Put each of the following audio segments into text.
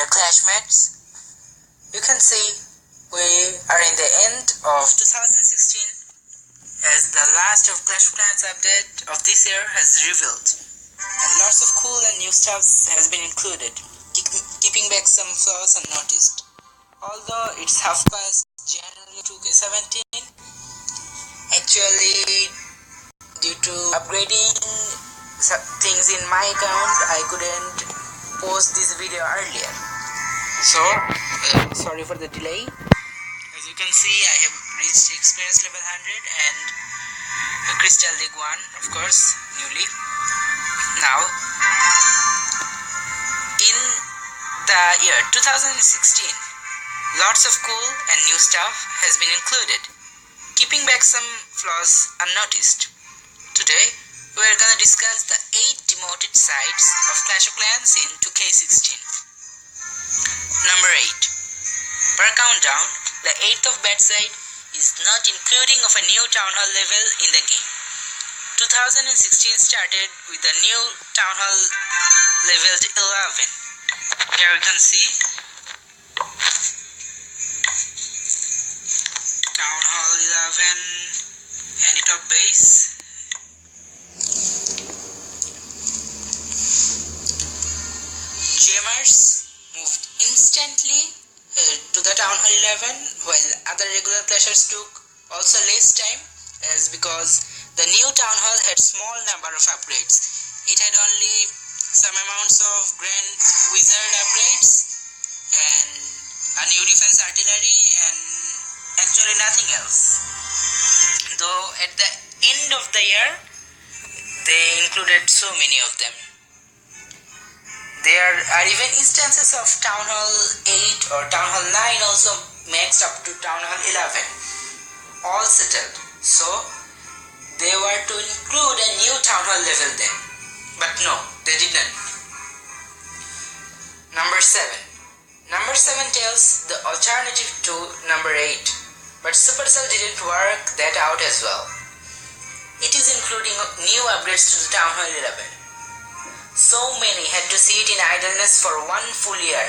classmates, you can see we are in the end of 2016 as the last of Clash of Clans update of this year has revealed, and lots of cool and new stuff has been included, keeping back some flaws unnoticed. Although it's half past January 2017, actually due to upgrading things in my account, I couldn't post this video earlier. So, sorry for the delay. As you can see, I have reached experience level 100 and Crystal League 1, of course, newly. Now, in the year 2016, lots of cool and new stuff has been included, keeping back some flaws unnoticed. Today, we are gonna discuss the 8 demoted sites of Clash of Clans in 2K16. Number 8. Per countdown, the 8th of bad site is not including of a new Town Hall level in the game. 2016 started with the new Town Hall leveled 11. Here you can see Town Hall 11 and top base. Gamers moved instantly to the Town Hall 11, while other regular clashers took also less time, as because the new Town Hall had small number of upgrades. It had only some amounts of Grand Wizard upgrades and a new defense artillery and actually nothing else. Though at the end of the year, they included so many of them. There are even instances of Town Hall 8 or Town Hall 9 also maxed up to Town Hall 11. All settled. So, they were to include a new Town Hall level then. But no, they didn't. Number 7. Number 7 tells the alternative to number 8. But Supercell didn't work that out as well. It is including new upgrades to the Town Hall 11. So many had to sit in idleness for 1 full year,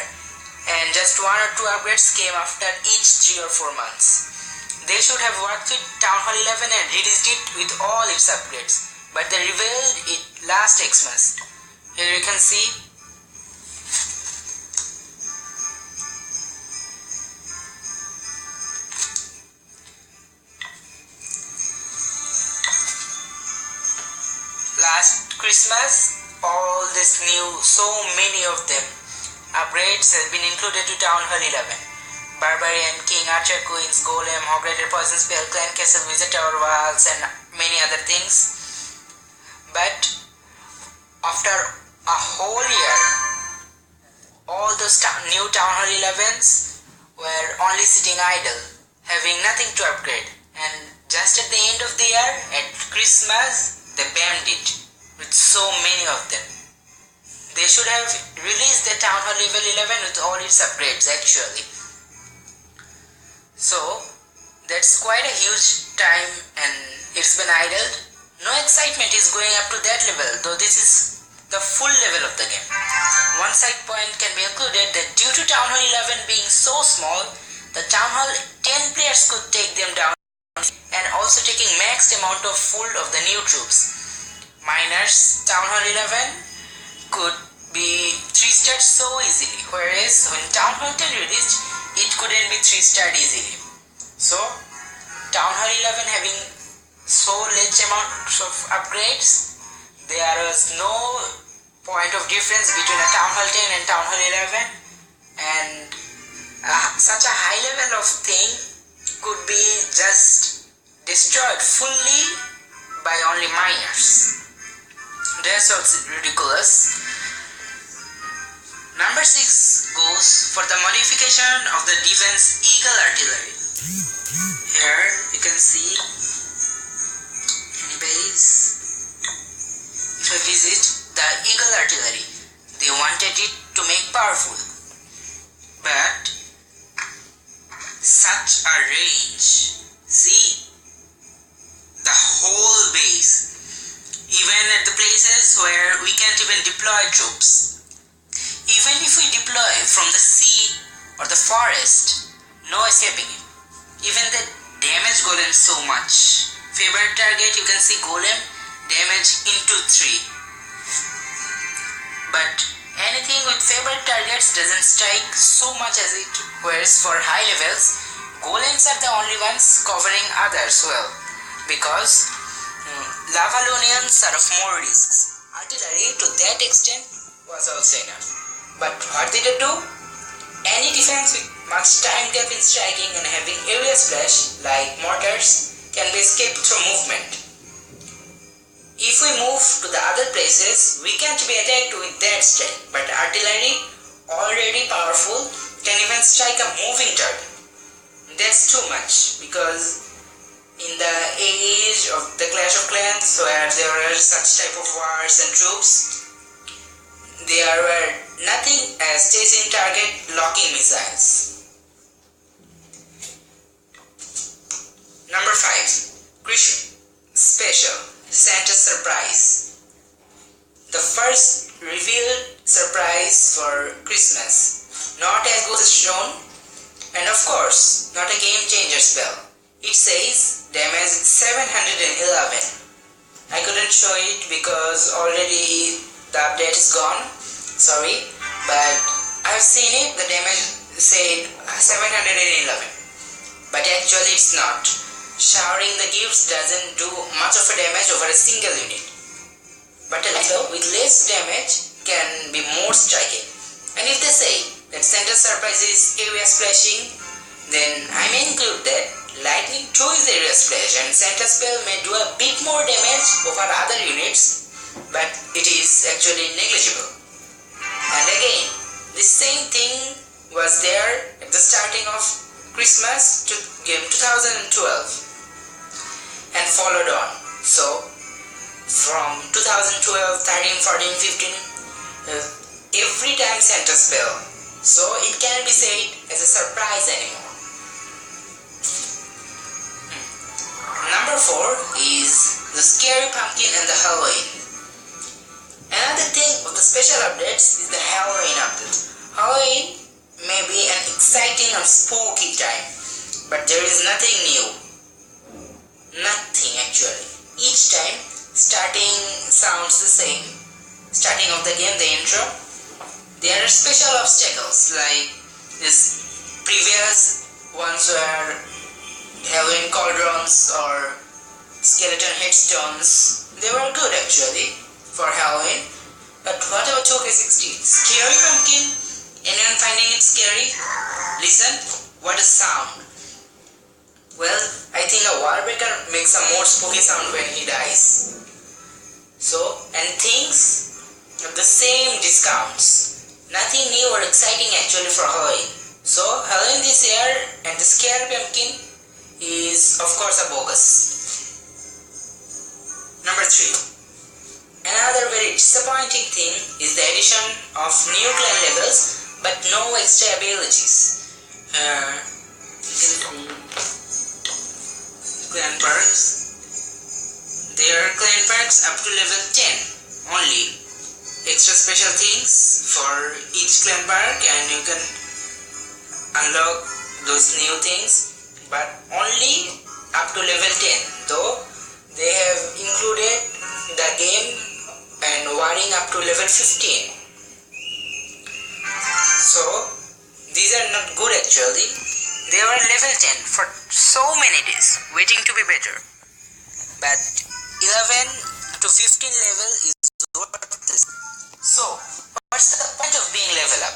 and just 1 or 2 upgrades came after each 3 or 4 months. They should have worked with Town Hall 11 and released it with all its upgrades, but they revealed it last Xmas. Here you can see last Christmas. All this new, so many of them, upgrades have been included to Town Hall 11. Barbarian, King, Archer, Queens, Golem, Hog-Rider, Poison Spell, Clan Castle, Wizard Tower Walls and many other things. But after a whole year, all those new Town Hall 11s were only sitting idle, having nothing to upgrade. And just at the end of the year, at Christmas, they banned it. With so many of them. They should have released the Town Hall level 11 with all its upgrades actually. So, that's quite a huge time and it's been idled. No excitement is going up to that level, though this is the full level of the game. One side point can be included that due to Town Hall 11 being so small, the Town Hall 10 players could take them down and also taking maxed amount of full of the new troops. Miners, Town Hall 11 could be 3-starred so easily, whereas when Town Hall 10 released, it couldn't be 3-starred easily. So, Town Hall 11 having so large amounts of upgrades, there was no point of difference between a Town Hall 10 and Town Hall 11, and such a high level of thing could be just destroyed fully by only miners. That's also ridiculous. Number 6 goes for the modification of the defense Eagle Artillery. Here you can see any base. If I visit the Eagle Artillery, they wanted it to make powerful, but such a range. See the whole base. Even at the places where we can't even deploy troops. Even Even if we deploy from the sea or the forest, no escaping it. Even the damage golem so much. Favorite target, you can see golem damage into 3. But anything with favorite targets doesn't strike so much as it whereas for high levels, golems are the only ones covering others well, because lava lunians are of more risks. Artillery to that extent was also enough. But what did it do? Any defense with much time gap in striking and having area splash like mortars can be escaped through movement. If we move to the other places, we can't be attacked with that strength, but artillery, already powerful, can even strike a moving target. That's too much, because in the age of the Clash of Clans, where there were such type of wars and troops, there were nothing as chasing target locking missiles. Number 5. Christmas Special Santa Surprise. The first revealed surprise for Christmas. Not as good as shown, and of course, not a game changer spell. It says damage 711. I couldn't show it because already the update is gone. Sorry, but I've seen it. The damage said 711, but actually it's not. Showering the gifts doesn't do much of a damage over a single unit, but a little with less damage can be more striking. And if they say that Santa Surprise is area splashing, then I may include that Lightning 2 is area splash and Santa spell may do a bit more damage over other units, but it is actually negligible. And again, the same thing was there at the starting of Christmas to game 2012 and followed on. So from 2012, 13, 14, 15, every time Santa spell, so it can't be said as a surprise anymore. Number 4 is the Scary Pumpkin and the Halloween. Another thing of the special updates is the Halloween update. Halloween may be an exciting or spooky time, but there is nothing new. Nothing actually. Each time starting sounds the same. Starting of the game, the intro. There are special obstacles like this previous ones were Halloween cauldrons or skeleton headstones. They were good actually for Halloween. But what about 2K16? Scary Pumpkin? Anyone finding it scary? Listen, what a sound. Well, I think a wallbreaker makes a more spooky sound when he dies. So, and things at the same discounts. Nothing new or exciting actually for Halloween. So, Halloween this year and the Scary Pumpkin is of course a bogus. Number 3. Another very disappointing thing is the addition of new clan levels but no extra abilities. Clan perks. There are clan perks up to level 10 only. Extra special things for each clan perk and you can unlock those new things, but only up to level 10, though they have included the game and warring up to level 15. So these are not good actually. They were level 10 for so many days, waiting to be better. But 11 to 15 level is worthless. So, what's the point of being level up?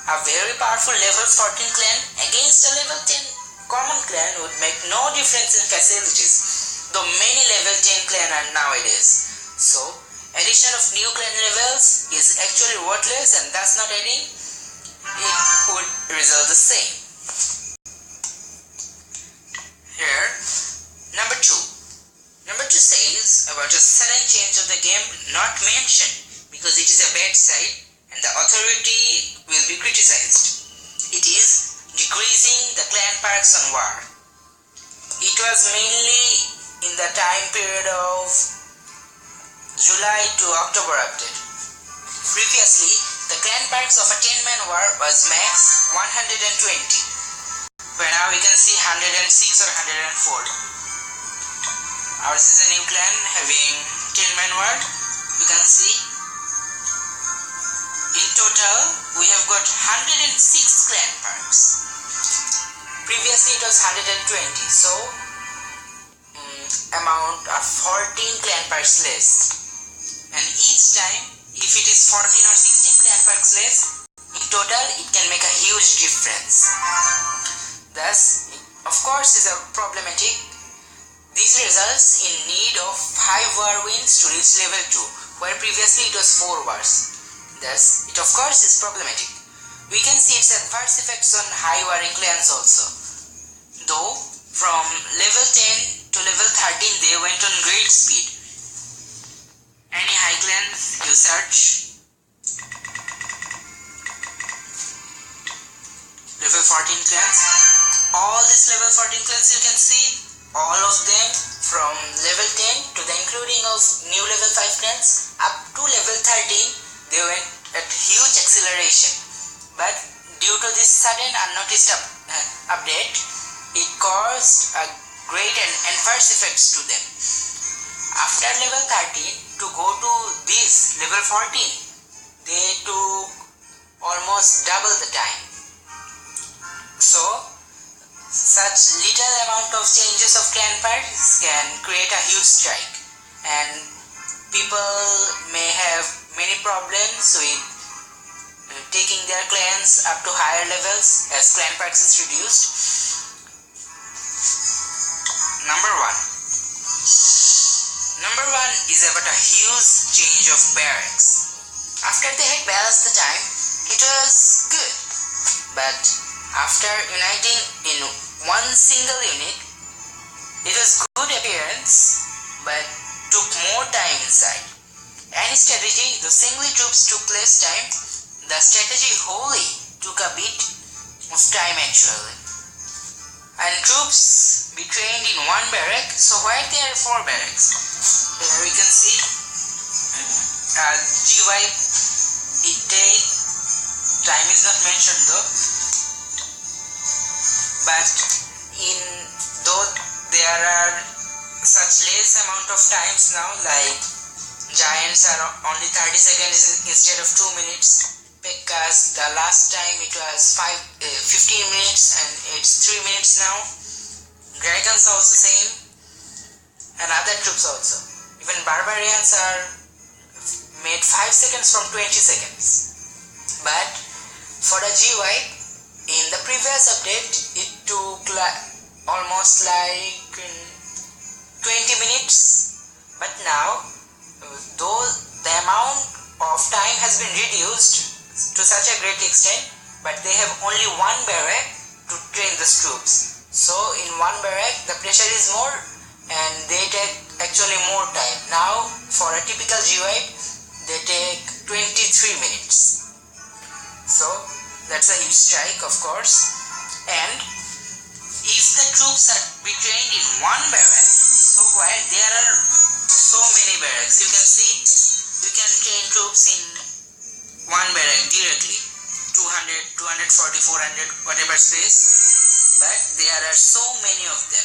A very powerful level 14 clan against a level 10 common clan would make no difference in facilities, though many level 10 clan are nowadays. So, addition of new clan levels is actually worthless and thus not adding, it would result the same. Here, number 2. Number 2 says about a sudden change of the game not mentioned because it is a bad side and the authority will be criticized. It is decreasing the clan perks on war. It was mainly in the time period of July to October update. Previously, the clan perks of a 10-man war was max 120, where now we can see 106 or 104. Ours is a new clan having 10-man war. You can see in total we have got 106 clan perks. Previously it was 120, so amount of 14 clan perks less. And each time, if it is 14 or 16 clan perks less, in total it can make a huge difference. Thus, of course, is a problematic. This results in need of 5 war wins to reach level 2, where previously it was 4 wars. Thus, it of course is problematic. We can see its adverse effects on high warring clans also. Though, from level 10 to level 13 they went on great speed. Any high clans you search, level 14 clans, all these level 14 clans you can see, all of them from level 10 to the including of new level 5 clans up to level 13, they went at huge acceleration. But due to this sudden unnoticed update, it caused a great and adverse effects to them. After level 13 to go to this level 14, they took almost double the time. So such little amount of changes of clan perks can create a huge strike, and people may have many problems with taking their clans up to higher levels as clan perks is reduced. Number 1 is about a huge change of barracks. After they had balanced the time, it was good. But after uniting in one single unit, it was good appearance, but took more time inside. Any strategy, though singly troops took less time, the strategy wholly took a bit of time actually. And troops be trained in one barrack, so why there are 4 barracks? Here we can see GY, it take, time is not mentioned though, but though there are such less amount of times now, like giants are only 30 seconds instead of 2 minutes. Because the last time it was 15 minutes and it's 3 minutes now. Dragons also same, and other troops also. Even barbarians are made 5 seconds from 20 seconds. But for the GY, in the previous update it took almost like 20 minutes. But now, though the amount of time has been reduced to such a great extent, but they have only one barrack to train the troops. So in one barrack the pressure is more and they take actually more time. Now for a typical GY they take 23 minutes. So that's a huge strike of course. And if the troops are be trained in one barrack, so while there are so many barracks, you can see you can train troops in one barrack directly, 200, 240, 400, whatever space, but there are so many of them.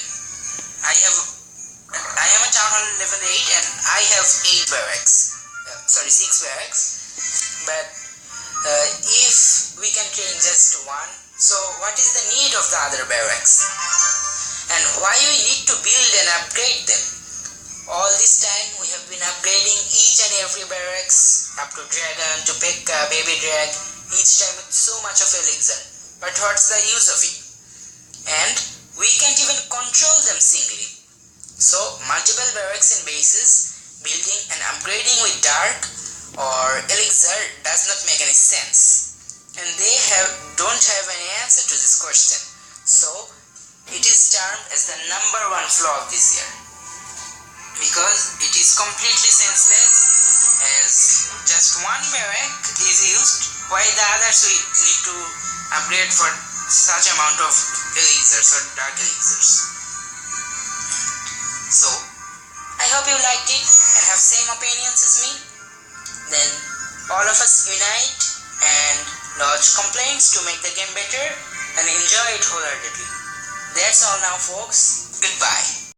I am a town hall level 8 and I have 6 barracks, but if we can train just one, so what is the need of the other barracks? And why we need to build and upgrade them? All this time we have been upgrading each and every barracks up to dragon, to Pekka, baby drag, each time with so much of elixir. But what's the use of it? And we can't even control them singly. So multiple barracks and bases, building and upgrading with dark or elixir does not make any sense. And they don't have any answer to this question. So it is termed as the number 1 flaw of this year. Because it is completely senseless, as just one barrack is used, while the others we need to upgrade for such amount of elixirs or dark elixirs. So I hope you liked it and have same opinions as me. Then all of us unite and lodge complaints to make the game better and enjoy it wholeheartedly. That's all now folks. Goodbye.